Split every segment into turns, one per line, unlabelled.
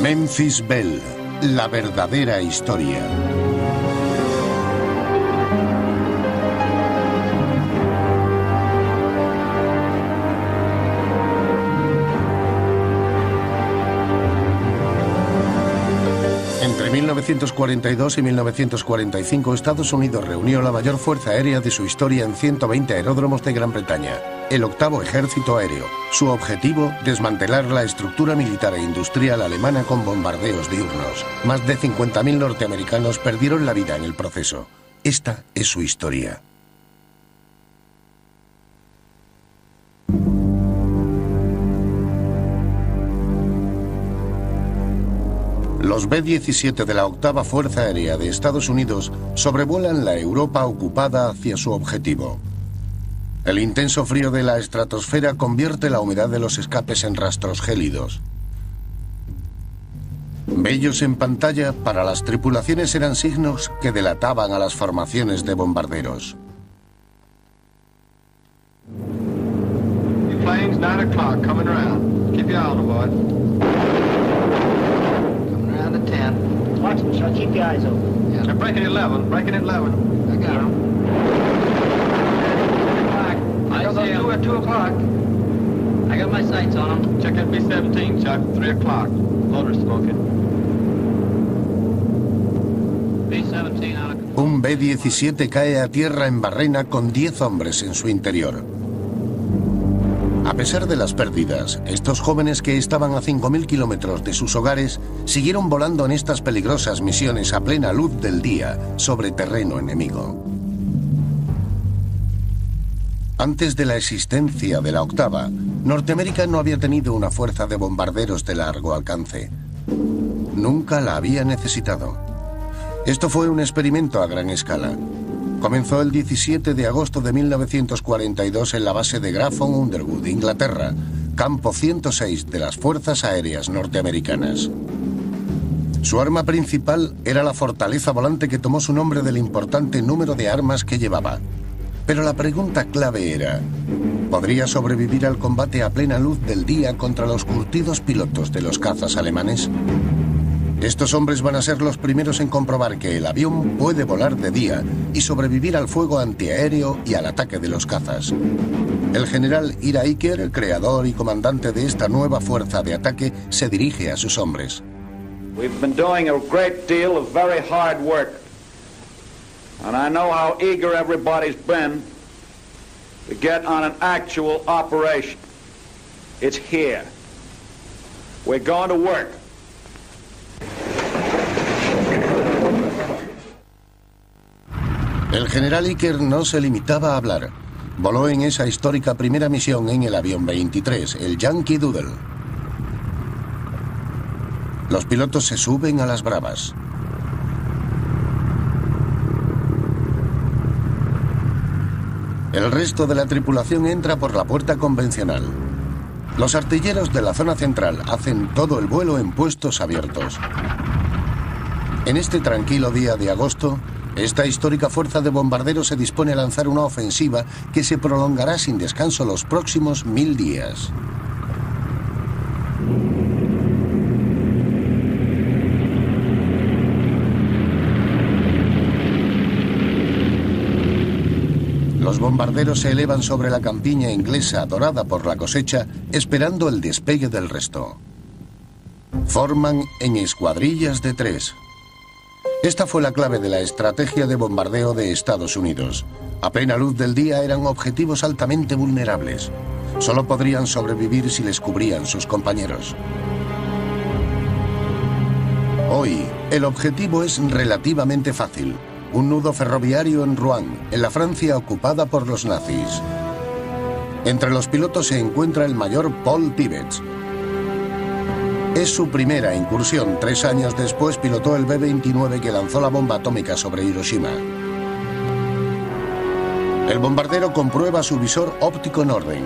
Memphis Belle, la verdadera historia. Entre 1942 y 1945, Estados Unidos reunió la mayor fuerza aérea de su historia en 120 aeródromos de Gran Bretaña, el octavo ejército aéreo. Su objetivo, desmantelar la estructura militar e industrial alemana con bombardeos diurnos. Más de 50.000 norteamericanos perdieron la vida en el proceso. Esta es su historia. Los B-17 de la octava Fuerza Aérea de Estados Unidos sobrevuelan la Europa ocupada hacia su objetivo. El intenso frío de la estratosfera convierte la humedad de los escapes en rastros gélidos. Bellos en pantalla, para las tripulaciones eran signos que delataban a las formaciones de bombarderos.
Planes 9 o'clock coming around. Keep your eye on the board. Coming around at 10.
Watch them, Chuck. Keep your eyes open.
Yeah. They're breaking at 11. Breaking at 11. I got them. I got those 2 at 2 o'clock.
I got my sights on them.
Check that B-17, Chuck. 3 o'clock. Motor smoking.
B-17 out of...
Un B-17 cae a tierra en Barrena con 10 hombres en su interior. A pesar de las pérdidas, estos jóvenes que estaban a 5.000 kilómetros de sus hogares siguieron volando en estas peligrosas misiones a plena luz del día sobre terreno enemigo. Antes de la existencia de la octava, Norteamérica no había tenido una fuerza de bombarderos de largo alcance. Nunca la había necesitado. Esto fue un experimento a gran escala. Comenzó el 17 de agosto de 1942 en la base de Grafton Underwood, Inglaterra, campo 106 de las Fuerzas Aéreas Norteamericanas. Su arma principal era la fortaleza volante que tomó su nombre del importante número de armas que llevaba. Pero la pregunta clave era, ¿podría sobrevivir al combate a plena luz del día contra los curtidos pilotos de los cazas alemanes? Estos hombres van a ser los primeros en comprobar que el avión puede volar de día y sobrevivir al fuego antiaéreo y al ataque de los cazas. El general Ira Iker, creador y comandante de esta nueva fuerza de ataque, se dirige a sus hombres.
We've been doing a great deal of very hard work. And I know how eager everybody's been to get on an actual operation. It's here. We're going to work.
El general Iker no se limitaba a hablar. Voló en esa histórica primera misión en el avión 23, el Yankee Doodle. Los pilotos se suben a las bravas. El resto de la tripulación entra por la puerta convencional. Los artilleros de la zona central hacen todo el vuelo en puestos abiertos. En este tranquilo día de agosto, esta histórica fuerza de bombarderos se dispone a lanzar una ofensiva que se prolongará sin descanso los próximos 1000 días. Los bombarderos se elevan sobre la campiña inglesa dorada por la cosecha, esperando el despegue del resto. Forman en escuadrillas de 3. Esta fue la clave de la estrategia de bombardeo de Estados Unidos. A plena luz del día eran objetivos altamente vulnerables. Solo podrían sobrevivir si les cubrían sus compañeros. Hoy, el objetivo es relativamente fácil. Un nudo ferroviario en Rouen, en la Francia ocupada por los nazis. Entre los pilotos se encuentra el mayor Paul Tibbets. Es su primera incursión. 3 años después pilotó el B-29 que lanzó la bomba atómica sobre Hiroshima. El bombardero comprueba su visor óptico Norden.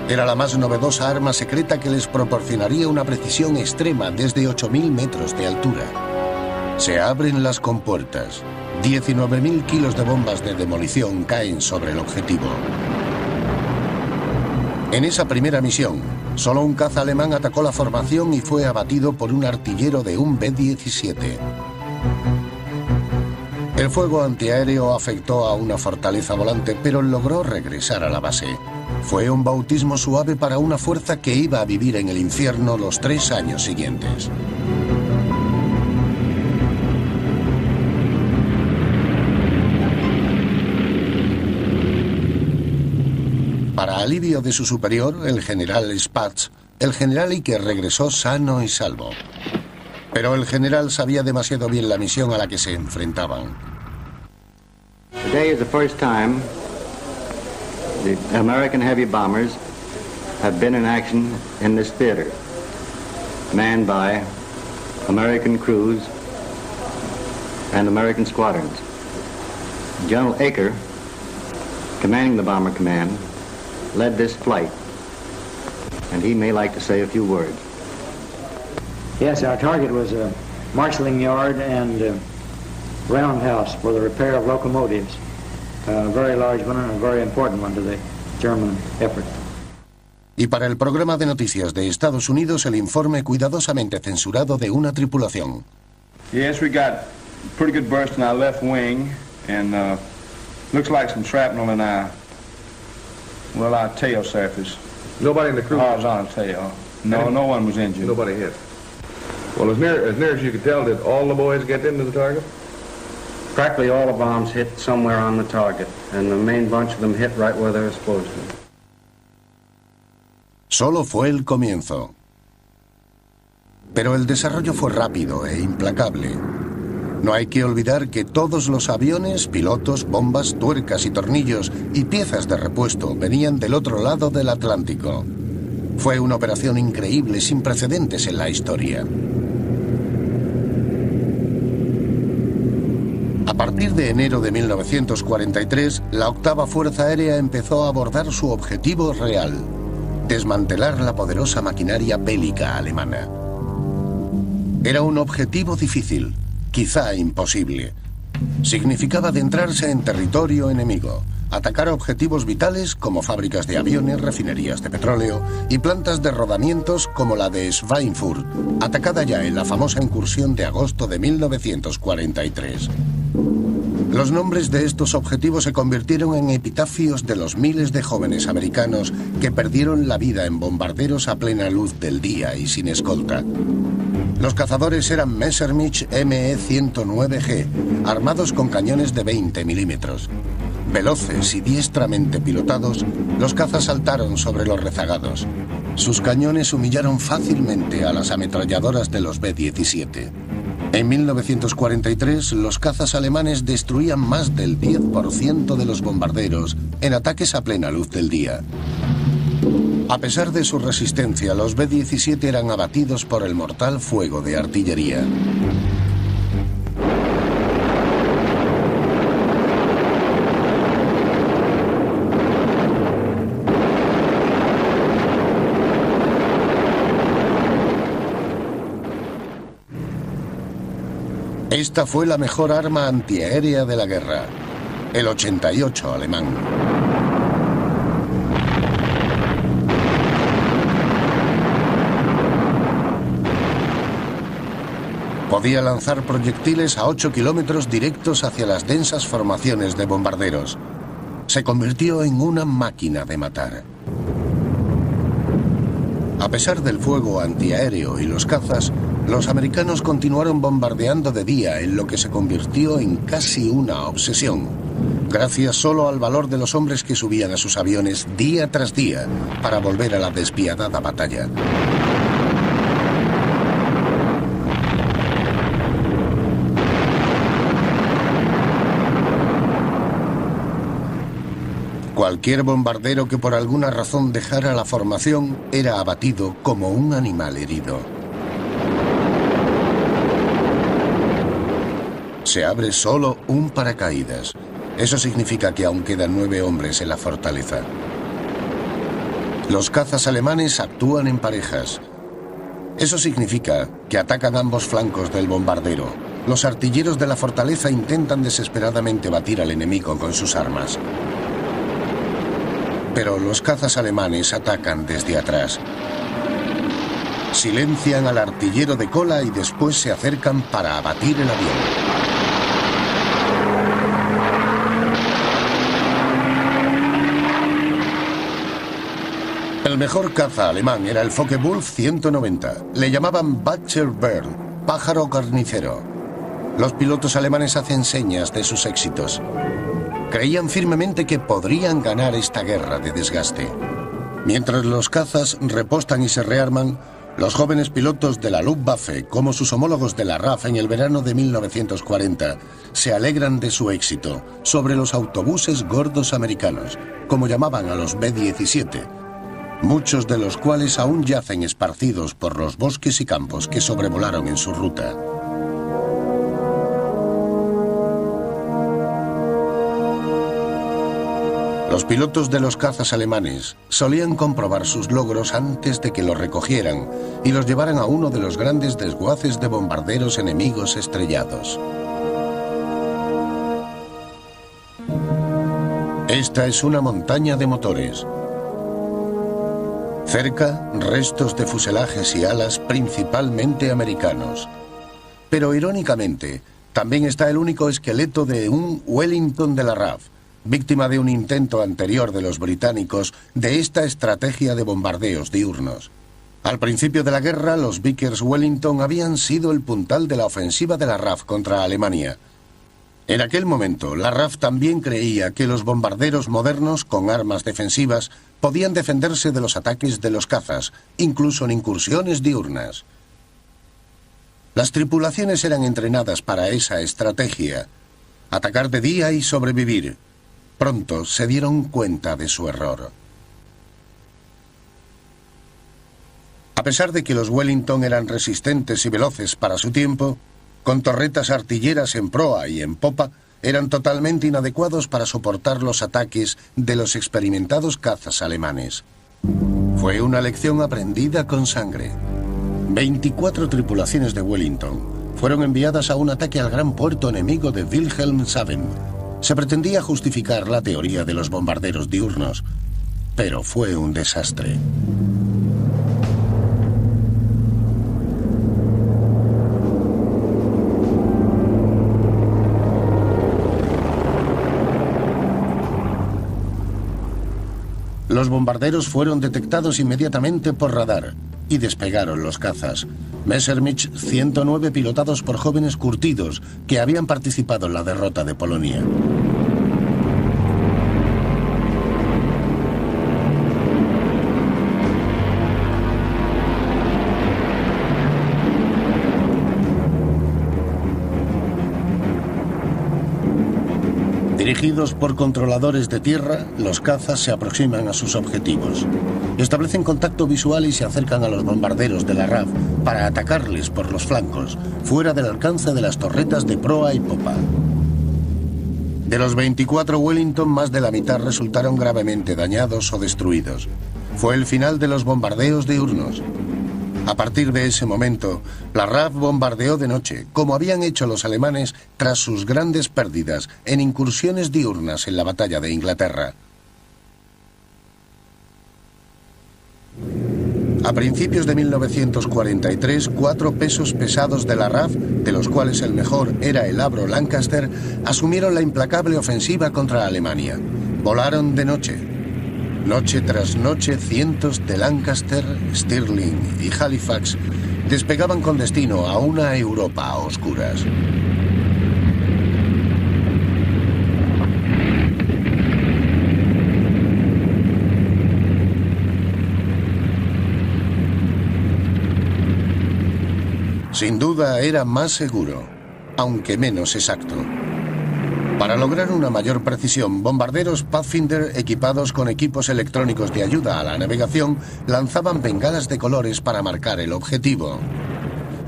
Era la más novedosa arma secreta que les proporcionaría una precisión extrema desde 8.000 metros de altura. Se abren las compuertas. 19.000 kilos de bombas de demolición caen sobre el objetivo. En esa primera misión, Solo un caza alemán atacó la formación y fue abatido por un artillero de un B-17. El fuego antiaéreo afectó a una fortaleza volante, pero logró regresar a la base. Fue un bautismo suave para una fuerza que iba a vivir en el infierno los 3 años siguientes. Para alivio de su superior, el general Spaatz, el general Iker regresó sano y salvo. Pero el general sabía demasiado bien la misión a la que se enfrentaban.
Today is the first time the American heavy bombers have been in action in this theater, manned by American crews and American squadrons. General Iker, commanding the Bomber Command, led this flight, and he may like to say a few words.
Yes, our target was a marshalling yard and a roundhouse for the repair of locomotives. A very large one and a very important one to the German effort.
Y para el programa de noticias de Estados Unidos, el informe cuidadosamente censurado de una tripulación.
Yes, we got pretty good burst in our left wing, and looks like some shrapnel in our tail surface.
Nobody in the crew?
Horizontal tail. No, no one was injured.
Nobody hit. Well, as near as you could tell, did all the boys get into the target?
Practically all the bombs hit somewhere on the target, and the main bunch of them hit right where they were supposed to.
Solo fue el comienzo. Pero el desarrollo fue rápido e implacable. No hay que olvidar que todos los aviones, pilotos, bombas, tuercas y tornillos y piezas de repuesto venían del otro lado del Atlántico. Fue una operación increíble sin precedentes en la historia. A partir de enero de 1943, la octava Fuerza Aérea empezó a abordar su objetivo real: desmantelar la poderosa maquinaria bélica alemana. Era un objetivo difícil, quizá imposible. Significaba adentrarse en territorio enemigo, atacar objetivos vitales como fábricas de aviones, refinerías de petróleo y plantas de rodamientos como la de Schweinfurt, atacada ya en la famosa incursión de agosto de 1943. Los nombres de estos objetivos se convirtieron en epitafios de los miles de jóvenes americanos que perdieron la vida en bombarderos a plena luz del día y sin escolta. Los cazadores eran Messerschmitt Me-109G, armados con cañones de 20 milímetros. Veloces y diestramente pilotados, los cazas saltaron sobre los rezagados. Sus cañones humillaron fácilmente a las ametralladoras de los B-17. En 1943, los cazas alemanes destruían más del 10% de los bombarderos en ataques a plena luz del día. A pesar de su resistencia, los B-17 eran abatidos por el mortal fuego de artillería. Esta fue la mejor arma antiaérea de la guerra, el 88 alemán. Podía lanzar proyectiles a 8 kilómetros directos hacia las densas formaciones de bombarderos. Se convirtió en una máquina de matar. A pesar del fuego antiaéreo y los cazas, los americanos continuaron bombardeando de día en lo que se convirtió en casi una obsesión, gracias solo al valor de los hombres que subían a sus aviones día tras día para volver a la despiadada batalla. Cualquier bombardero que por alguna razón dejara la formación era abatido como un animal herido. Se abre solo un paracaídas. Eso significa que aún quedan 9 hombres en la fortaleza. Los cazas alemanes actúan en parejas. Eso significa que atacan ambos flancos del bombardero. Los artilleros de la fortaleza intentan desesperadamente batir al enemigo con sus armas. Pero los cazas alemanes atacan desde atrás. Silencian al artillero de cola y después se acercan para abatir el avión. El mejor caza alemán era el Focke-Wulf 190. Le llamaban Butcher Bird, pájaro carnicero. Los pilotos alemanes hacen señas de sus éxitos. Creían firmemente que podrían ganar esta guerra de desgaste. Mientras los cazas repostan y se rearman, los jóvenes pilotos de la Luftwaffe, como sus homólogos de la RAF en el verano de 1940, se alegran de su éxito sobre los autobuses gordos americanos, como llamaban a los B-17, muchos de los cuales aún yacen esparcidos por los bosques y campos que sobrevolaron en su ruta. Los pilotos de los cazas alemanes solían comprobar sus logros antes de que los recogieran y los llevaran a uno de los grandes desguaces de bombarderos enemigos estrellados. Esta es una montaña de motores. Cerca, restos de fuselajes y alas principalmente americanos. Pero irónicamente, también está el único esqueleto de un Wellington de la RAF, víctima de un intento anterior de los británicos de esta estrategia de bombardeos diurnos. Al principio de la guerra, los Vickers Wellington habían sido el puntal de la ofensiva de la RAF contra Alemania. En aquel momento, la RAF también creía que los bombarderos modernos, con armas defensivas, podían defenderse de los ataques de los cazas, incluso en incursiones diurnas. Las tripulaciones eran entrenadas para esa estrategia: atacar de día y sobrevivir. Pronto se dieron cuenta de su error. A pesar de que los Wellington eran resistentes y veloces para su tiempo, con torretas artilleras en proa y en popa, eran totalmente inadecuados para soportar los ataques de los experimentados cazas alemanes. Fue una lección aprendida con sangre. 24 tripulaciones de Wellington fueron enviadas a un ataque al gran puerto enemigo de Wilhelmshaven. Se pretendía justificar la teoría de los bombarderos diurnos, pero fue un desastre. Los bombarderos fueron detectados inmediatamente por radar y despegaron los cazas. Messerschmitt 109 pilotados por jóvenes curtidos que habían participado en la derrota de Polonia. Dirigidos por controladores de tierra, los cazas se aproximan a sus objetivos. Establecen contacto visual y se acercan a los bombarderos de la RAF para atacarles por los flancos, fuera del alcance de las torretas de proa y popa. De los 24 Wellington, más de la mitad resultaron gravemente dañados o destruidos. Fue el final de los bombardeos diurnos. A partir de ese momento, la RAF bombardeó de noche, como habían hecho los alemanes tras sus grandes pérdidas en incursiones diurnas en la batalla de Inglaterra. A principios de 1943, 4 pesos pesados de la RAF, de los cuales el mejor era el Avro Lancaster, asumieron la implacable ofensiva contra Alemania. Volaron de noche. Noche tras noche, cientos de Lancaster, Stirling y Halifax despegaban con destino a una Europa a oscuras. Sin duda era más seguro, aunque menos exacto. Para lograr una mayor precisión, bombarderos Pathfinder equipados con equipos electrónicos de ayuda a la navegación lanzaban bengalas de colores para marcar el objetivo.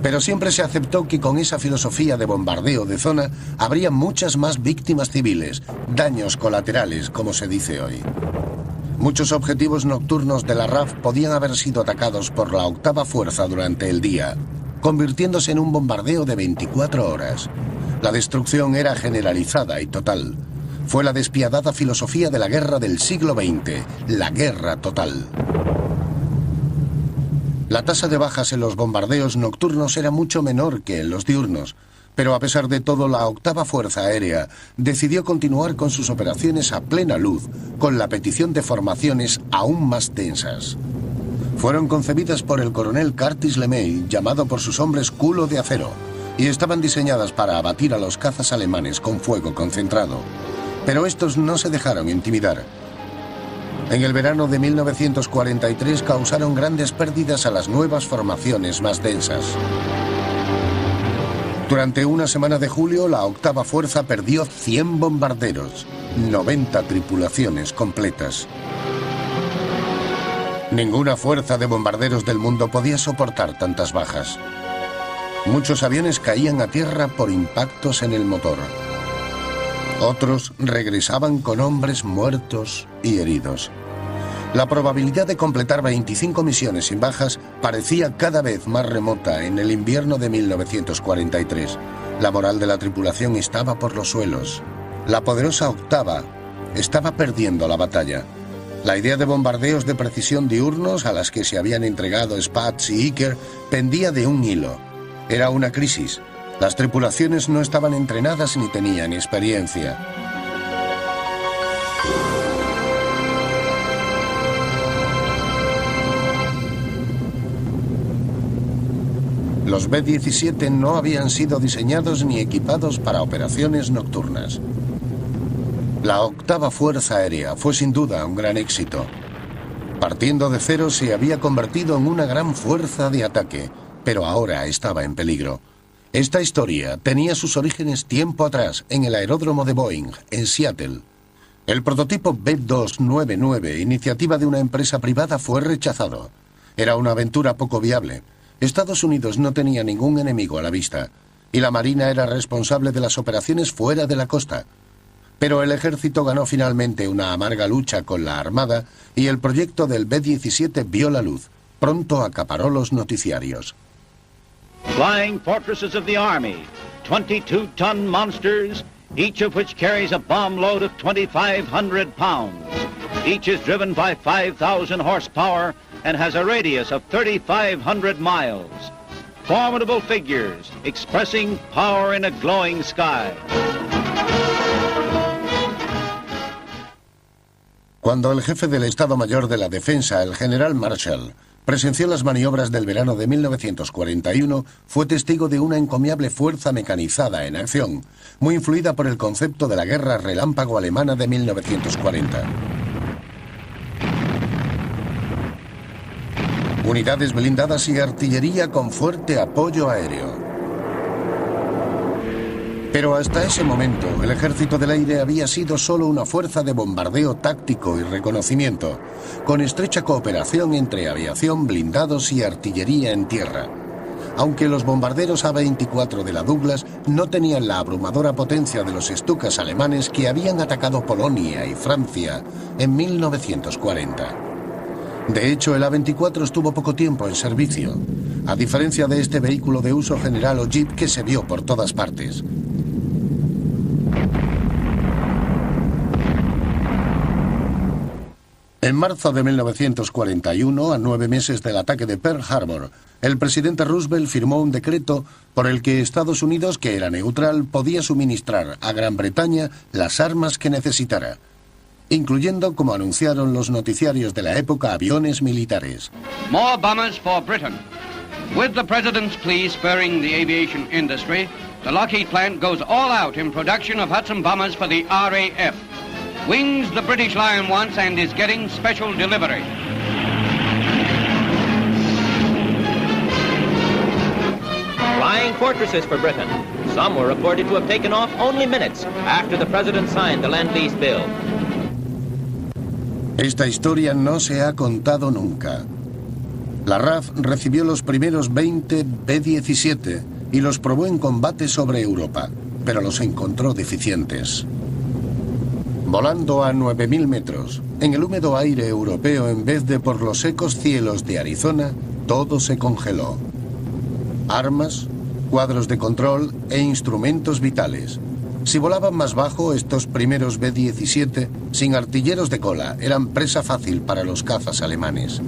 Pero siempre se aceptó que con esa filosofía de bombardeo de zona habría muchas más víctimas civiles, daños colaterales, como se dice hoy. Muchos objetivos nocturnos de la RAF podían haber sido atacados por la 8ª Fuerza durante el día, convirtiéndose en un bombardeo de 24 horas. La destrucción era generalizada y total. Fue la despiadada filosofía de la guerra del siglo XX, la guerra total. La tasa de bajas en los bombardeos nocturnos era mucho menor que en los diurnos, pero a pesar de todo, la octava Fuerza Aérea decidió continuar con sus operaciones a plena luz, con la petición de formaciones aún más tensas. Fueron concebidas por el coronel Curtis LeMay, llamado por sus hombres culo de acero, y estaban diseñadas para abatir a los cazas alemanes con fuego concentrado. Pero estos no se dejaron intimidar. En el verano de 1943 causaron grandes pérdidas a las nuevas formaciones más densas. Durante una semana de julio, la octava fuerza perdió 100 bombarderos, 90 tripulaciones completas. Ninguna fuerza de bombarderos del mundo podía soportar tantas bajas. Muchos aviones caían a tierra por impactos en el motor. Otros regresaban con hombres muertos y heridos. La probabilidad de completar 25 misiones sin bajas parecía cada vez más remota en el invierno de 1943. La moral de la tripulación estaba por los suelos. La poderosa octava estaba perdiendo la batalla. La idea de bombardeos de precisión diurnos a las que se habían entregado Spaatz y Iker pendía de un hilo. Era una crisis. Las tripulaciones no estaban entrenadas ni tenían experiencia. Los B-17 no habían sido diseñados ni equipados para operaciones nocturnas. La octava Fuerza Aérea fue sin duda un gran éxito. Partiendo de cero se había convertido en una gran fuerza de ataque, pero ahora estaba en peligro. Esta historia tenía sus orígenes tiempo atrás, en el aeródromo de Boeing, en Seattle. El prototipo B-299, iniciativa de una empresa privada, fue rechazado. Era una aventura poco viable. Estados Unidos no tenía ningún enemigo a la vista, y la Marina era responsable de las operaciones fuera de la costa. Pero el ejército ganó finalmente una amarga lucha con la Armada, y el proyecto del B-17 vio la luz. Pronto acaparó los noticiarios.
Flying fortresses of the Army, 22-ton monsters, each of which carries a bomb load of 2,500 pounds. Each is driven by 5,000 horsepower and has a radius of 3,500 miles. Formidable figures expressing power in a glowing sky.
Cuando el jefe del Estado Mayor de la Defensa, el general Marshall, presenció las maniobras del verano de 1941, fue testigo de una encomiable fuerza mecanizada en acción, muy influida por el concepto de la guerra relámpago alemana de 1940. Unidades blindadas y artillería con fuerte apoyo aéreo. Pero hasta ese momento, el Ejército del Aire había sido solo una fuerza de bombardeo táctico y reconocimiento, con estrecha cooperación entre aviación, blindados y artillería en tierra. Aunque los bombarderos A-24 de la Douglas no tenían la abrumadora potencia de los Stukas alemanes que habían atacado Polonia y Francia en 1940. De hecho, el A-24 estuvo poco tiempo en servicio, a diferencia de este vehículo de uso general o jeep que se vio por todas partes. En marzo de 1941, a 9 meses del ataque de Pearl Harbor, el presidente Roosevelt firmó un decreto por el que Estados Unidos, que era neutral, podía suministrar a Gran Bretaña las armas que necesitara, incluyendo, como anunciaron los noticiarios de la época, aviones militares.
More bombers for Britain. With the President's plea spurring the aviation industry, the Lockheed plant goes all out in production of Hudson bombers for the RAF. Wings the British Lion wants and is getting special delivery.
Flying fortresses for Britain. Some were reported to have taken off only minutes after the President signed the Land-Lease Bill.
Esta historia no se ha contado nunca. La RAF recibió los primeros 20 B-17 y los probó en combate sobre Europa, pero los encontró deficientes. Volando a 9.000 metros, en el húmedo aire europeo en vez de por los secos cielos de Arizona, todo se congeló. Armas, cuadros de control e instrumentos vitales. Si volaban más bajo, estos primeros B-17, sin artilleros de cola, eran presa fácil para los cazas alemanes.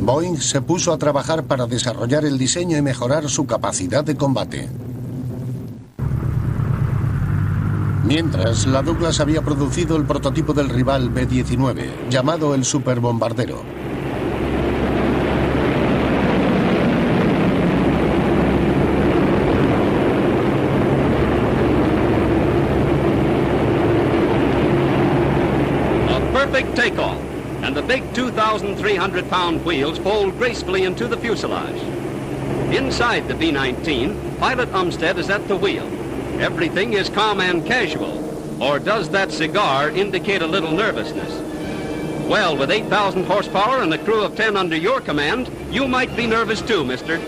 Boeing se puso a trabajar para desarrollar el diseño y mejorar su capacidad de combate. Mientras, la Douglas había producido el prototipo del rival B-19, llamado el superbombardero.
Perfect takeoff, and the big 2,300-pound wheels fold gracefully into the fuselage. Inside the B-19, Pilot Umstead is at the wheel. Everything is calm and casual. Or does that cigar indicate a little nervousness? Well, with 8,000 horsepower and a crew of 10 under your command, you might be nervous too, mister.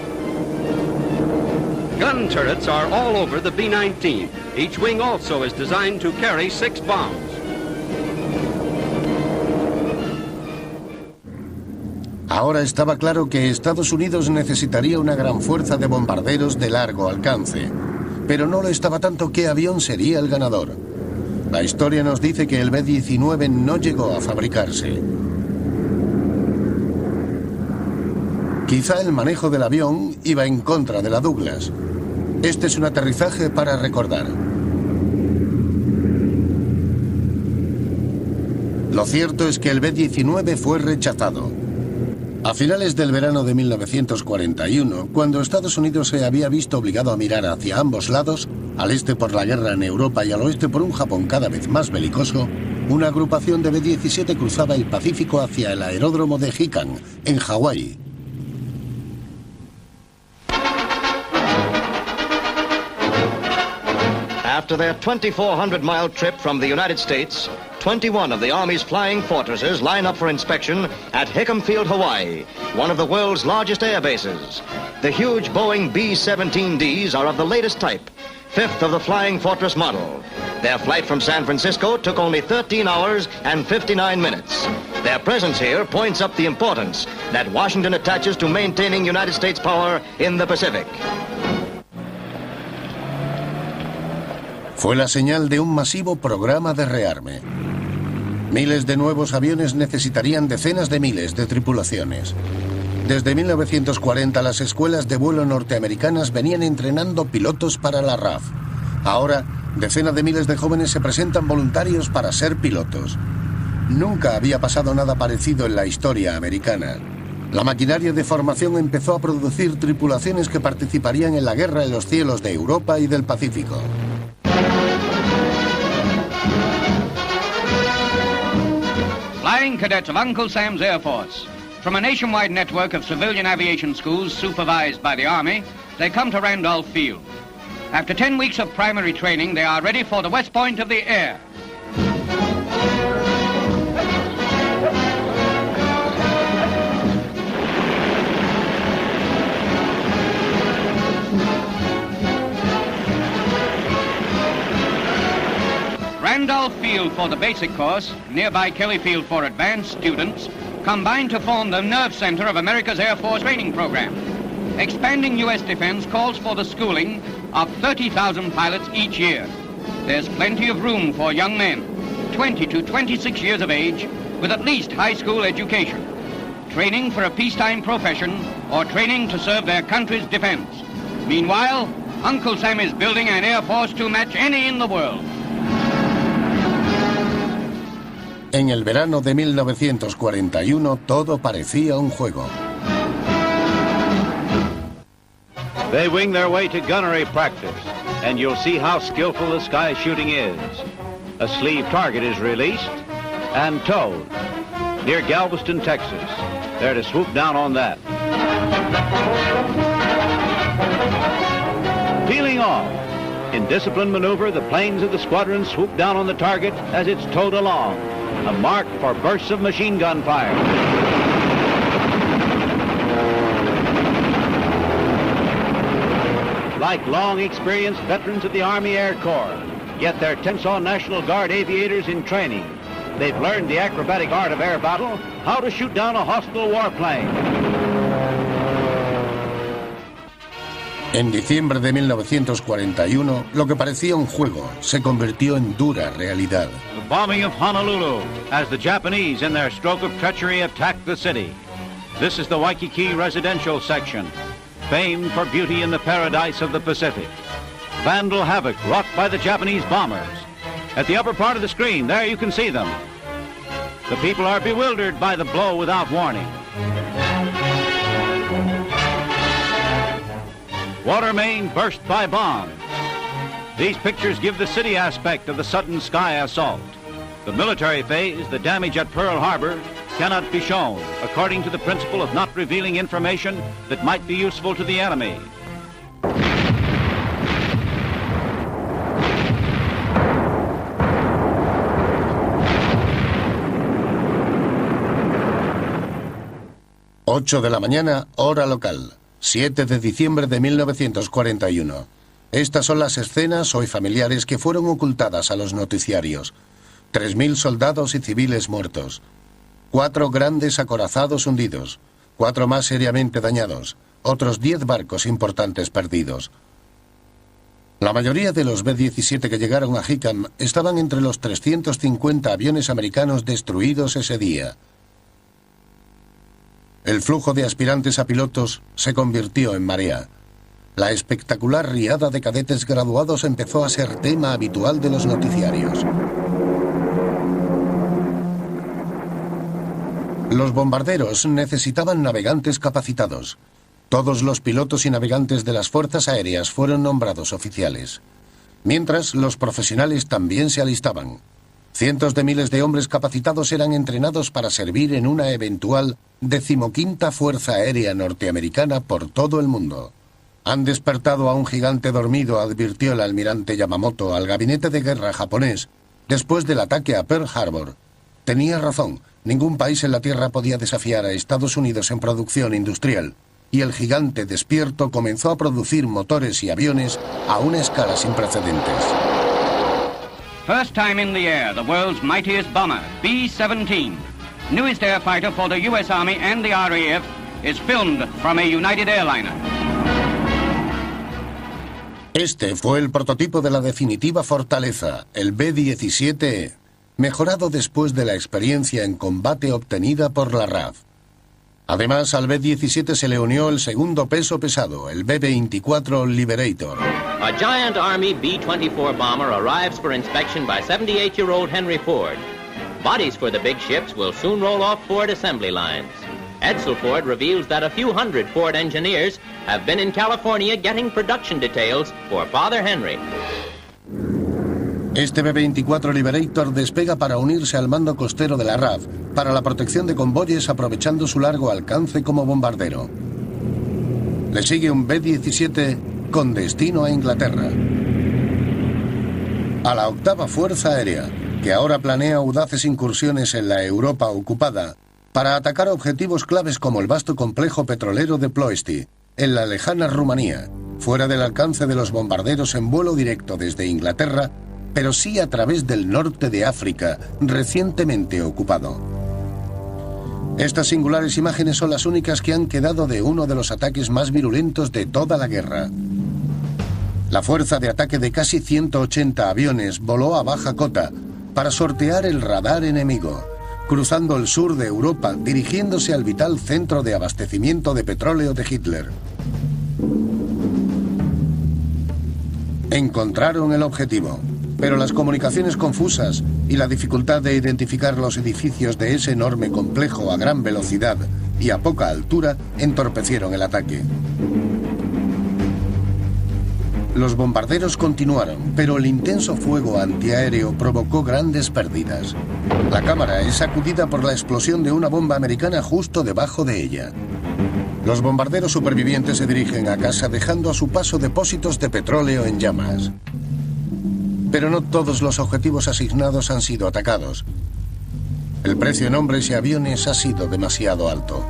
Gun turrets are all over the B-19. Each wing also is designed to carry 6 bombs.
Ahora estaba claro que Estados Unidos necesitaría una gran fuerza de bombarderos de largo alcance, pero no lo estaba tanto qué avión sería el ganador. La historia nos dice que el B-19 no llegó a fabricarse. Quizá el manejo del avión iba en contra de la Douglas. Este es un aterrizaje para recordar. Lo cierto es que el B-19 fue rechazado. A finales del verano de 1941, cuando Estados Unidos se había visto obligado a mirar hacia ambos lados, al este por la guerra en Europa y al oeste por un Japón cada vez más belicoso, una agrupación de B-17 cruzaba el Pacífico hacia el aeródromo de Hickam, en Hawái.
After their 2,400-mile trip from the United States, 21 of the Army's flying fortresses line up for inspection at Hickam Field, Hawaii, one of the world's largest air bases. The huge Boeing B-17Ds are of the latest type, 5th of the Flying Fortress model. Their flight from San Francisco took only 13 hours and 59 minutes. Their presence here points up the importance that Washington attaches to maintaining United States power in the Pacific.
Fue la señal de un masivo programa de rearme. Miles de nuevos aviones necesitarían decenas de miles de tripulaciones. Desde 1940 las escuelas de vuelo norteamericanas venían entrenando pilotos para la RAF. Ahora, decenas de miles de jóvenes se presentan voluntarios para ser pilotos. Nunca había pasado nada parecido en la historia americana. La maquinaria de formación empezó a producir tripulaciones que participarían en la guerra en los cielos de Europa y del Pacífico.
Flying cadets of Uncle Sam's Air Force. From a nationwide network of civilian aviation schools supervised by the Army, they come to Randolph Field. After 10 weeks of primary training, they are ready for the West Point of the air. Randolph Field for the basic course, nearby Kelly Field for advanced students, combine to form the nerve center of America's Air Force training program. Expanding U.S. defense calls for the schooling of 30,000 pilots each year. There's plenty of room for young men, 20 to 26 years of age, with at least high school education, training for a peacetime profession or training to serve their country's defense. Meanwhile, Uncle Sam is building an Air Force to match any in the world.
En el verano de 1941 todo parecía un juego.
They wing their way to gunnery practice, and you'll see how skillful the sky shooting is. A sleeve target is released and towed near Galveston, Texas. They're to swoop down on that. Peeling off. In disciplined maneuver, the planes of the squadron swoop down on the target as it's towed along. A mark for bursts of machine gun fire. Like long experienced veterans of the Army Air Corps, yet they're Tensas National Guard aviators in training. They've learned the acrobatic art of air battle, how to shoot down a hostile warplane.
En diciembre de 1941, lo que parecía un juego se convirtió en dura realidad.
The bombing of Honolulu as the Japanese in their stroke of treachery attacked the city. This is the Waikiki residential section, famed for beauty in the paradise of the Pacific. Vandal havoc wrought by the Japanese bombers. At the upper part of the screen, there you can see them. The people are bewildered by the blow without warning. Water main burst by bombs. These pictures give the city aspect of the sudden sky assault. The military phase, the damage at Pearl Harbor, cannot be shown, according to the principle of not revealing information that might be useful to the enemy.
Ocho de la mañana, hora local, 7 de diciembre de 1941. Estas son las escenas hoy familiares que fueron ocultadas a los noticiarios. 3.000 soldados y civiles muertos. 4 grandes acorazados hundidos. 4 más seriamente dañados. Otros 10 barcos importantes perdidos. La mayoría de los B-17 que llegaron a Hickam estaban entre los 350 aviones americanos destruidos ese día. El flujo de aspirantes a pilotos se convirtió en marea. La espectacular riada de cadetes graduados empezó a ser tema habitual de los noticiarios. Los bombarderos necesitaban navegantes capacitados. Todos los pilotos y navegantes de las fuerzas aéreas fueron nombrados oficiales. Mientras, los profesionales también se alistaban. Cientos de miles de hombres capacitados eran entrenados para servir en una eventual 15ª Fuerza Aérea Norteamericana por todo el mundo. Han despertado a un gigante dormido, advirtió el almirante Yamamoto al gabinete de guerra japonés después del ataque a Pearl Harbor. Tenía razón, ningún país en la Tierra podía desafiar a Estados Unidos en producción industrial, y el gigante despierto comenzó a producir motores y aviones a una escala sin precedentes.
First time in the air, the world's mightiest bomber, B-17, newest air fighter for the U.S. Army and the RAF, is filmed from a United airliner.
Este fue el prototipo de la definitiva fortaleza, el B-17E, mejorado después de la experiencia en combate obtenida por la RAF. Además, al B-17 se le unió el segundo peso pesado, el B-24 Liberator.
A giant Army B-24 bomber arrives for inspection by 78-year-old Henry Ford. Bodies for the big ships will soon roll off Ford assembly lines. Edsel Ford reveals that a few hundred Ford engineers have been in California getting production details for Father Henry.
Este B-24 Liberator despega para unirse al mando costero de la RAF para la protección de convoyes aprovechando su largo alcance como bombardero. Le sigue un B-17 con destino a Inglaterra. A la 8ª Fuerza Aérea, que ahora planea audaces incursiones en la Europa ocupada para atacar objetivos claves como el vasto complejo petrolero de Ploesti, en la lejana Rumanía, fuera del alcance de los bombarderos en vuelo directo desde Inglaterra, pero sí a través del norte de África, recientemente ocupado. Estas singulares imágenes son las únicas que han quedado de uno de los ataques más virulentos de toda la guerra. La fuerza de ataque de casi 180 aviones voló a baja cota para sortear el radar enemigo, cruzando el sur de Europa, dirigiéndose al vital centro de abastecimiento de petróleo de Hitler. Encontraron el objetivo, pero las comunicaciones confusas y la dificultad de identificar los edificios de ese enorme complejo a gran velocidad y a poca altura entorpecieron el ataque. Los bombarderos continuaron, pero el intenso fuego antiaéreo provocó grandes pérdidas. La cámara es sacudida por la explosión de una bomba americana justo debajo de ella. Los bombarderos supervivientes se dirigen a casa dejando a su paso depósitos de petróleo en llamas. Pero no todos los objetivos asignados han sido atacados. El precio en hombres y aviones ha sido demasiado alto.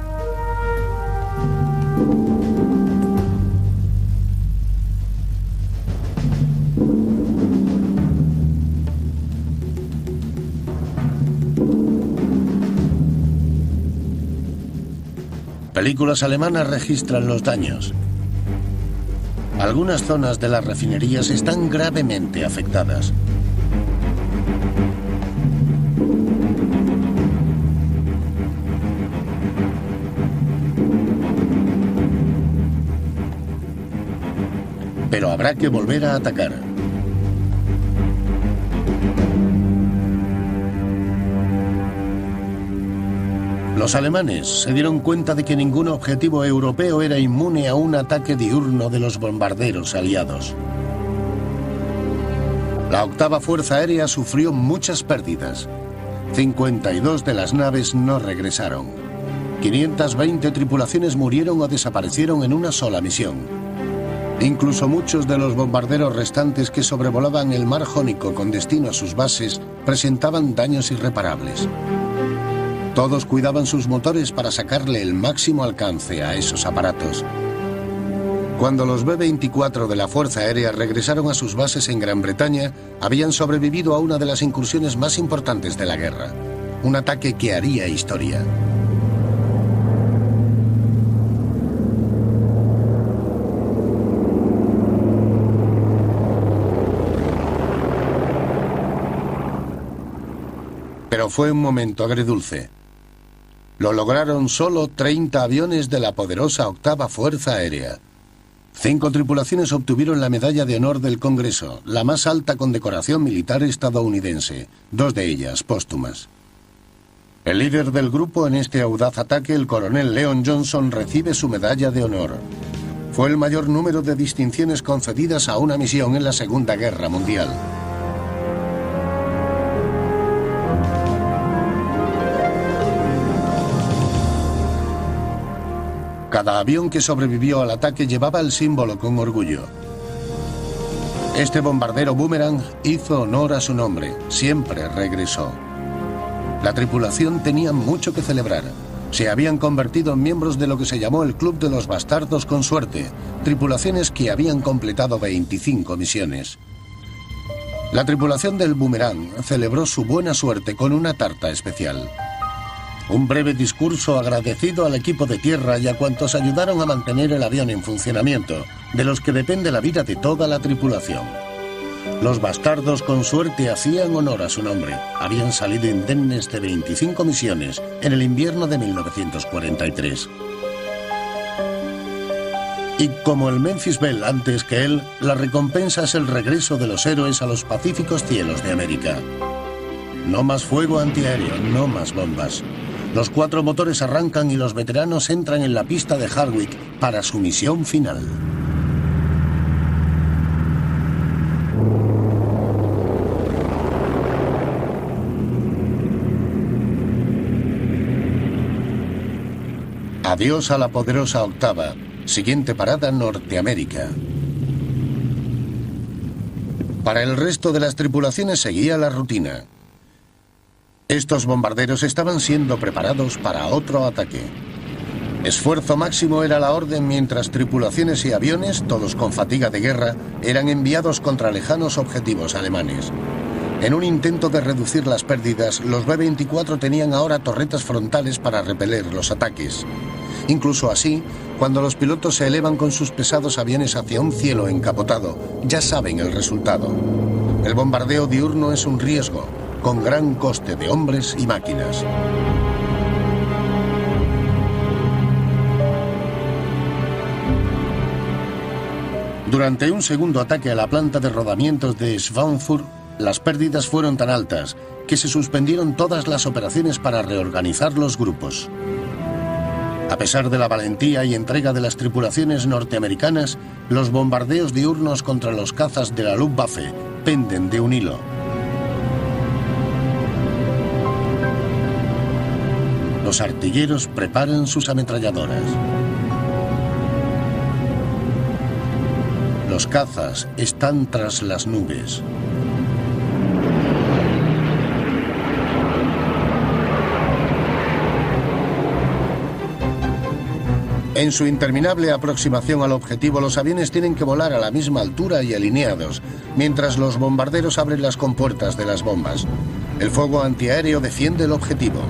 Películas alemanas registran los daños. Algunas zonas de las refinerías están gravemente afectadas. Pero habrá que volver a atacar. Los alemanes se dieron cuenta de que ningún objetivo europeo era inmune a un ataque diurno de los bombarderos aliados. La octava Fuerza Aérea sufrió muchas pérdidas. 52 de las naves no regresaron. 520 tripulaciones murieron o desaparecieron en una sola misión. Incluso muchos de los bombarderos restantes que sobrevolaban el mar Jónico con destino a sus bases presentaban daños irreparables. Todos cuidaban sus motores para sacarle el máximo alcance a esos aparatos. Cuando los B-24 de la Fuerza Aérea regresaron a sus bases en Gran Bretaña, habían sobrevivido a una de las incursiones más importantes de la guerra. Un ataque que haría historia. Pero fue un momento agridulce. Lo lograron solo 30 aviones de la poderosa octava Fuerza Aérea. 5 tripulaciones obtuvieron la Medalla de Honor del Congreso, la más alta condecoración militar estadounidense, 2 de ellas póstumas. El líder del grupo en este audaz ataque, el coronel Leon Johnson, recibe su Medalla de Honor. Fue el mayor número de distinciones concedidas a una misión en la Segunda Guerra Mundial. Cada avión que sobrevivió al ataque llevaba el símbolo con orgullo. Este bombardero Boomerang hizo honor a su nombre, siempre regresó. La tripulación tenía mucho que celebrar. Se habían convertido en miembros de lo que se llamó el Club de los Bastardos con Suerte, tripulaciones que habían completado 25 misiones. La tripulación del Boomerang celebró su buena suerte con una tarta especial. Un breve discurso agradecido al equipo de tierra y a cuantos ayudaron a mantener el avión en funcionamiento, de los que depende la vida de toda la tripulación. Los Bastardos con Suerte hacían honor a su nombre. Habían salido indemnes de 25 misiones en el invierno de 1943. Y como el Memphis Belle antes que él, la recompensa es el regreso de los héroes a los pacíficos cielos de América. No más fuego antiaéreo, no más bombas. Los 4 motores arrancan y los veteranos entran en la pista de Hardwick para su misión final. Adiós a la poderosa octava. Siguiente parada, Norteamérica. Para el resto de las tripulaciones seguía la rutina. Estos bombarderos estaban siendo preparados para otro ataque. Esfuerzo máximo era la orden mientras tripulaciones y aviones, todos con fatiga de guerra, eran enviados contra lejanos objetivos alemanes. En un intento de reducir las pérdidas, los B-24 tenían ahora torretas frontales para repeler los ataques. Incluso así, cuando los pilotos se elevan con sus pesados aviones hacia un cielo encapotado, ya saben el resultado. El bombardeo diurno es un riesgo, con gran coste de hombres y máquinas. Durante un segundo ataque a la planta de rodamientos de Schweinfurt, las pérdidas fueron tan altas que se suspendieron todas las operaciones para reorganizar los grupos. A pesar de la valentía y entrega de las tripulaciones norteamericanas, los bombardeos diurnos contra los cazas de la Luftwaffe penden de un hilo. Los artilleros preparan sus ametralladoras. Los cazas están tras las nubes. En su interminable aproximación al objetivo, los aviones tienen que volar a la misma altura y alineados, mientras los bombarderos abren las compuertas de las bombas. El fuego antiaéreo defiende el objetivo.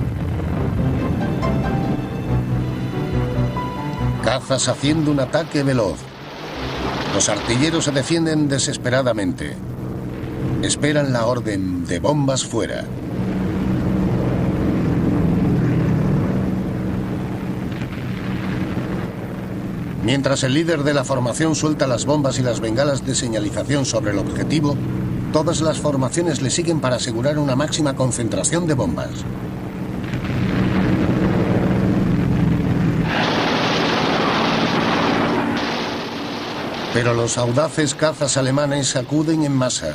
Cazas haciendo un ataque veloz. Los artilleros se defienden desesperadamente. Esperan la orden de bombas fuera. Mientras el líder de la formación suelta las bombas y las bengalas de señalización sobre el objetivo, todas las formaciones le siguen para asegurar una máxima concentración de bombas. Pero los audaces cazas alemanes acuden en masa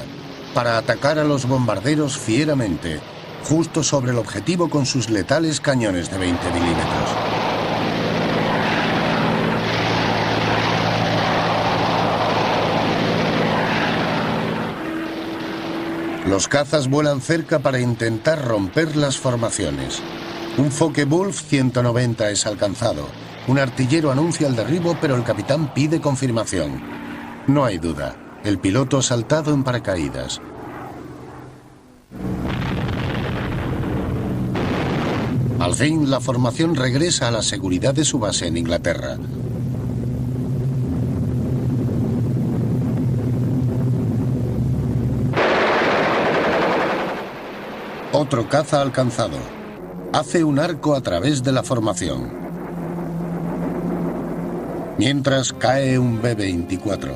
para atacar a los bombarderos fieramente, justo sobre el objetivo con sus letales cañones de 20 milímetros. Los cazas vuelan cerca para intentar romper las formaciones. Un Focke-Wulf 190 es alcanzado. Un artillero anuncia el derribo, pero el capitán pide confirmación. No hay duda, el piloto ha saltado en paracaídas. Al fin, la formación regresa a la seguridad de su base en Inglaterra. Otro caza alcanzado. Hace un arco a través de la formación. Mientras cae un B-24.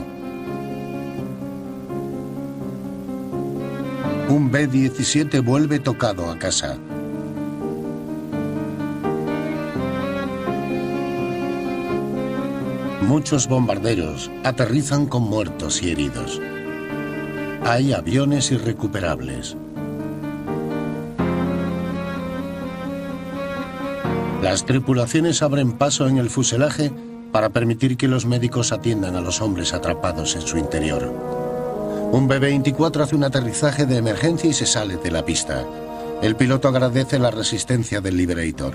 Un B-17 vuelve tocado a casa. Muchos bombarderos aterrizan con muertos y heridos. Hay aviones irrecuperables. Las tripulaciones abren paso en el fuselaje para permitir que los médicos atiendan a los hombres atrapados en su interior. Un B-24 hace un aterrizaje de emergencia y se sale de la pista. El piloto agradece la resistencia del Liberator.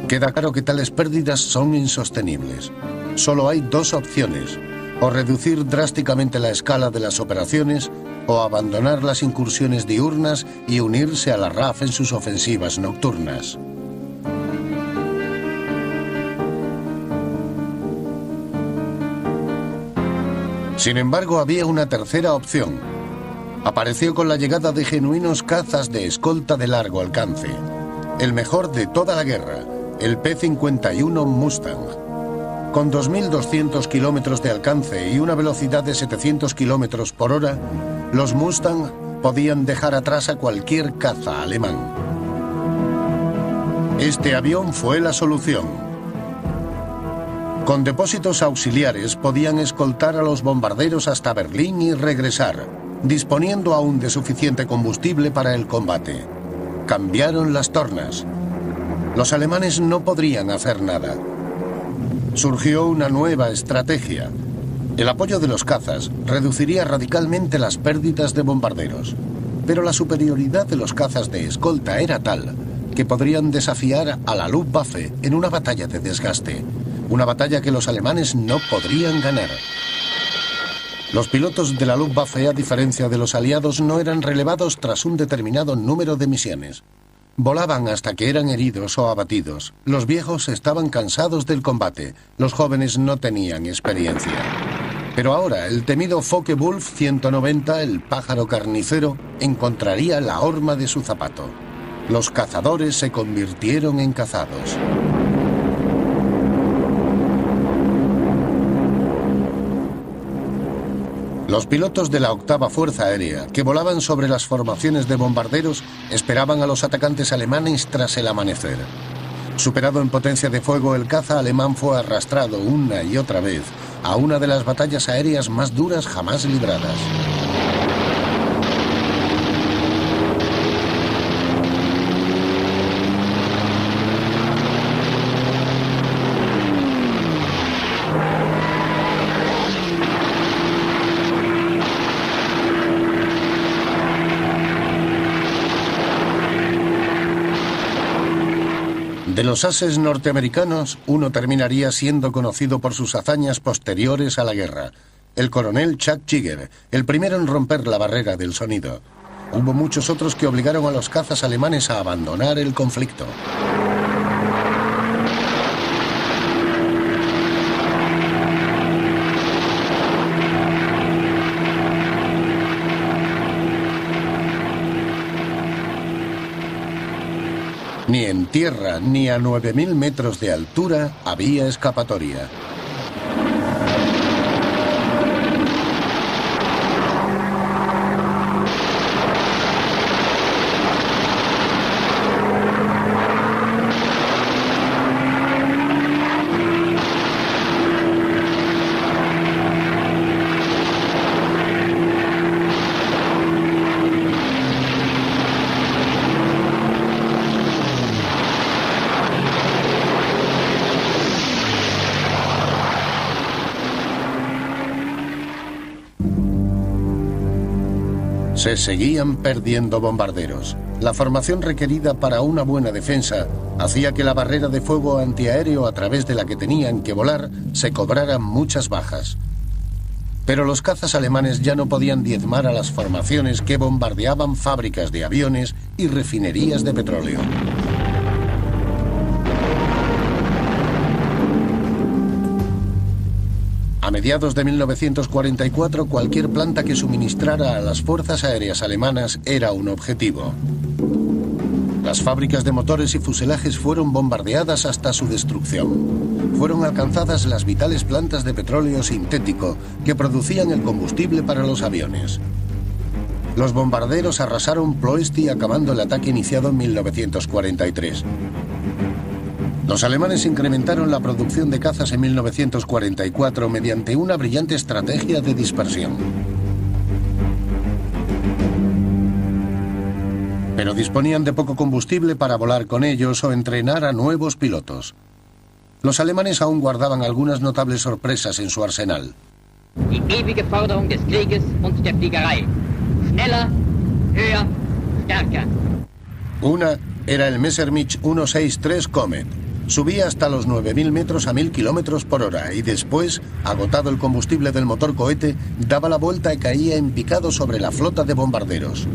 Queda claro que tales pérdidas son insostenibles. Solo hay dos opciones: o reducir drásticamente la escala de las operaciones, o abandonar las incursiones diurnas y unirse a la RAF en sus ofensivas nocturnas. Sin embargo, había una tercera opción. Apareció con la llegada de genuinos cazas de escolta de largo alcance. El mejor de toda la guerra, el P-51 Mustang. Con 2.200 kilómetros de alcance y una velocidad de 700 kilómetros por hora, los Mustang podían dejar atrás a cualquier caza alemán. Este avión fue la solución. Con depósitos auxiliares podían escoltar a los bombarderos hasta Berlín y regresar, disponiendo aún de suficiente combustible para el combate. Cambiaron las tornas. Los alemanes no podrían hacer nada. Surgió una nueva estrategia. El apoyo de los cazas reduciría radicalmente las pérdidas de bombarderos, pero la superioridad de los cazas de escolta era tal que podrían desafiar a la Luftwaffe en una batalla de desgaste, una batalla que los alemanes no podrían ganar. Los pilotos de la Luftwaffe, a diferencia de los aliados, no eran relevados tras un determinado número de misiones. Volaban hasta que eran heridos o abatidos. Los viejos estaban cansados del combate. Los jóvenes no tenían experiencia. Pero ahora el temido Focke-Wulf 190, el pájaro carnicero, encontraría la horma de su zapato. Los cazadores se convirtieron en cazados. Los pilotos de la octava Fuerza Aérea, que volaban sobre las formaciones de bombarderos, esperaban a los atacantes alemanes tras el amanecer. Superado en potencia de fuego, el caza alemán fue arrastrado una y otra vez a una de las batallas aéreas más duras jamás libradas. De los ases norteamericanos, uno terminaría siendo conocido por sus hazañas posteriores a la guerra. El coronel Chuck Yeager, el primero en romper la barrera del sonido. Hubo muchos otros que obligaron a los cazas alemanes a abandonar el conflicto. Ni en tierra ni a 9.000 metros de altura había escapatoria. Se seguían perdiendo bombarderos. La formación requerida para una buena defensa hacía que la barrera de fuego antiaéreo a través de la que tenían que volar se cobrara muchas bajas. Pero los cazas alemanes ya no podían diezmar a las formaciones que bombardeaban fábricas de aviones y refinerías de petróleo. A mediados de 1944, cualquier planta que suministrara a las fuerzas aéreas alemanas era un objetivo. Las fábricas de motores y fuselajes fueron bombardeadas hasta su destrucción. Fueron alcanzadas las vitales plantas de petróleo sintético que producían el combustible para los aviones. Los bombarderos arrasaron Ploesti, acabando el ataque iniciado en 1943. Los alemanes incrementaron la producción de cazas en 1944 mediante una brillante estrategia de dispersión. Pero disponían de poco combustible para volar con ellos o entrenar a nuevos pilotos. Los alemanes aún guardaban algunas notables sorpresas en su arsenal.
Die ewige Forderung des Krieges und der Fliegerei. Schneller, höher, stärker.
Una era el Messerschmitt 163 Comet. Subía hasta los 9.000 metros a 1.000 kilómetros por hora y después, agotado el combustible del motor cohete, daba la vuelta y caía en picado sobre la flota de bombarderos.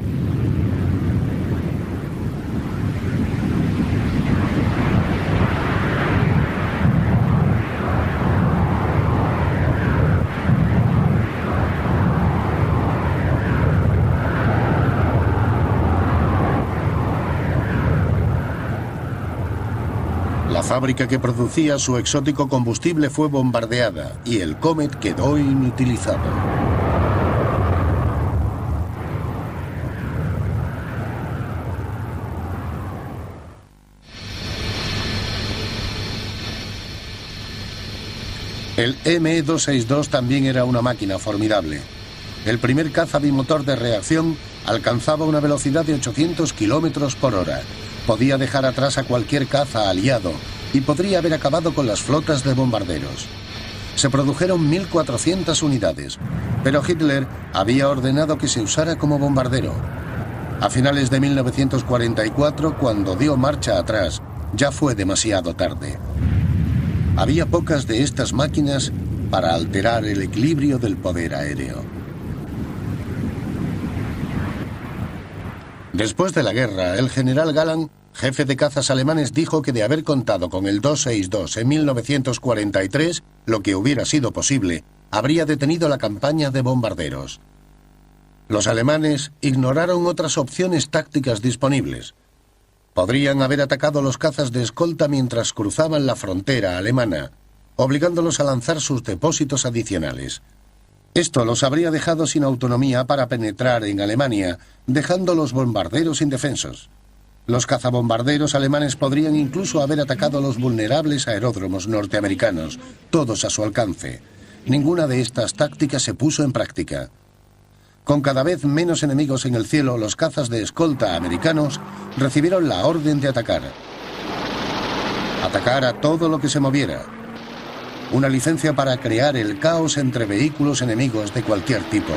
La fábrica que producía su exótico combustible fue bombardeada y el Comet quedó inutilizado. El ME-262 también era una máquina formidable. El primer caza bimotor de reacción alcanzaba una velocidad de 800 kilómetros por hora. Podía dejar atrás a cualquier caza aliado y podría haber acabado con las flotas de bombarderos. Se produjeron 1.400 unidades, pero Hitler había ordenado que se usara como bombardero. A finales de 1944, cuando dio marcha atrás, ya fue demasiado tarde. Había pocas de estas máquinas para alterar el equilibrio del poder aéreo. Después de la guerra, el general Galland, jefe de cazas alemanes, dijo que de haber contado con el 262 en 1943, lo que hubiera sido posible, habría detenido la campaña de bombarderos. Los alemanes ignoraron otras opciones tácticas disponibles. Podrían haber atacado los cazas de escolta mientras cruzaban la frontera alemana, obligándolos a lanzar sus depósitos adicionales. Esto los habría dejado sin autonomía para penetrar en Alemania, dejando los bombarderos indefensos. Los cazabombarderos alemanes podrían incluso haber atacado los vulnerables aeródromos norteamericanos, todos a su alcance. Ninguna de estas tácticas se puso en práctica. Con cada vez menos enemigos en el cielo, los cazas de escolta americanos recibieron la orden de atacar. Atacar a todo lo que se moviera. Una licencia para crear el caos entre vehículos enemigos de cualquier tipo.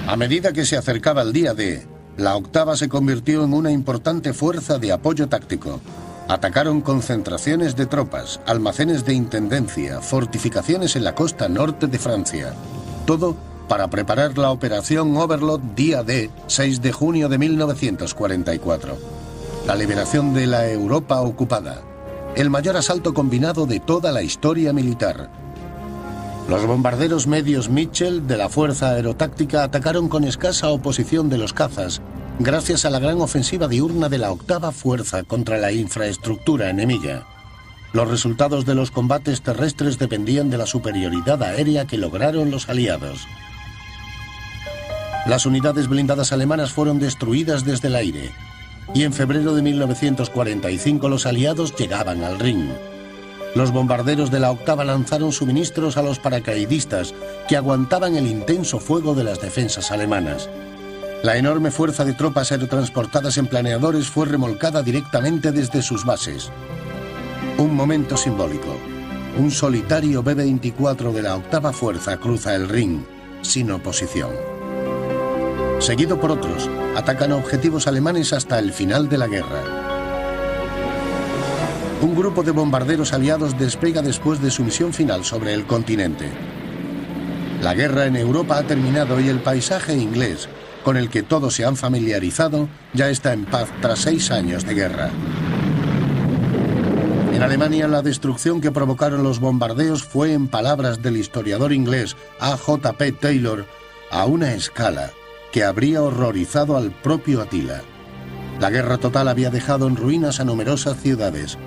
A medida que se acercaba el día D, la octava se convirtió en una importante fuerza de apoyo táctico. Atacaron concentraciones de tropas, almacenes de intendencia, fortificaciones en la costa norte de Francia. Todo para preparar la operación Overlord día D, 6 de junio de 1944. La liberación de la Europa ocupada. El mayor asalto combinado de toda la historia militar. Los bombarderos medios Mitchell de la Fuerza Aerotáctica atacaron con escasa oposición de los cazas, gracias a la gran ofensiva diurna de la octava fuerza contra la infraestructura enemiga. Los resultados de los combates terrestres dependían de la superioridad aérea que lograron los aliados. Las unidades blindadas alemanas fueron destruidas desde el aire, y en febrero de 1945 los aliados llegaban al Rin. Los bombarderos de la octava lanzaron suministros a los paracaidistas que aguantaban el intenso fuego de las defensas alemanas. La enorme fuerza de tropas aerotransportadas en planeadores fue remolcada directamente desde sus bases. Un momento simbólico. Un solitario B-24 de la octava fuerza cruza el Rin, sin oposición. Seguido por otros, atacan objetivos alemanes hasta el final de la guerra. Un grupo de bombarderos aliados despega después de su misión final sobre el continente. La guerra en Europa ha terminado y el paisaje inglés, con el que todos se han familiarizado, ya está en paz tras 6 años de guerra. En Alemania, la destrucción que provocaron los bombardeos fue, en palabras del historiador inglés A.J.P. Taylor, a una escala que habría horrorizado al propio Attila. La guerra total había dejado en ruinas a numerosas ciudades.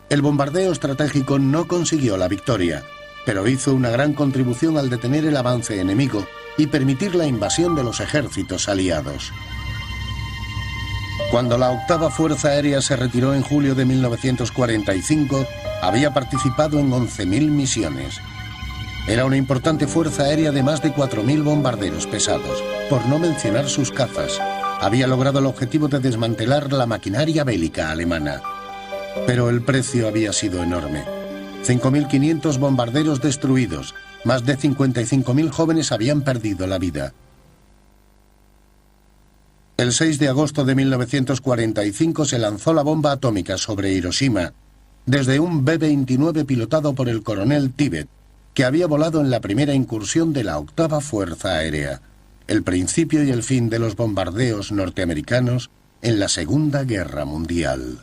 El bombardeo estratégico no consiguió la victoria, pero hizo una gran contribución al detener el avance enemigo y permitir la invasión de los ejércitos aliados. Cuando la octava Fuerza Aérea se retiró en julio de 1945, había participado en 11.000 misiones. Era una importante fuerza aérea de más de 4.000 bombarderos pesados, por no mencionar sus cazas. Había logrado el objetivo de desmantelar la maquinaria bélica alemana. Pero el precio había sido enorme. 5.500 bombarderos destruidos, más de 55.000 jóvenes habían perdido la vida. El 6 de agosto de 1945 se lanzó la bomba atómica sobre Hiroshima, desde un B-29 pilotado por el coronel Tibet, que había volado en la primera incursión de la octava Fuerza Aérea, el principio y el fin de los bombardeos norteamericanos en la Segunda Guerra Mundial.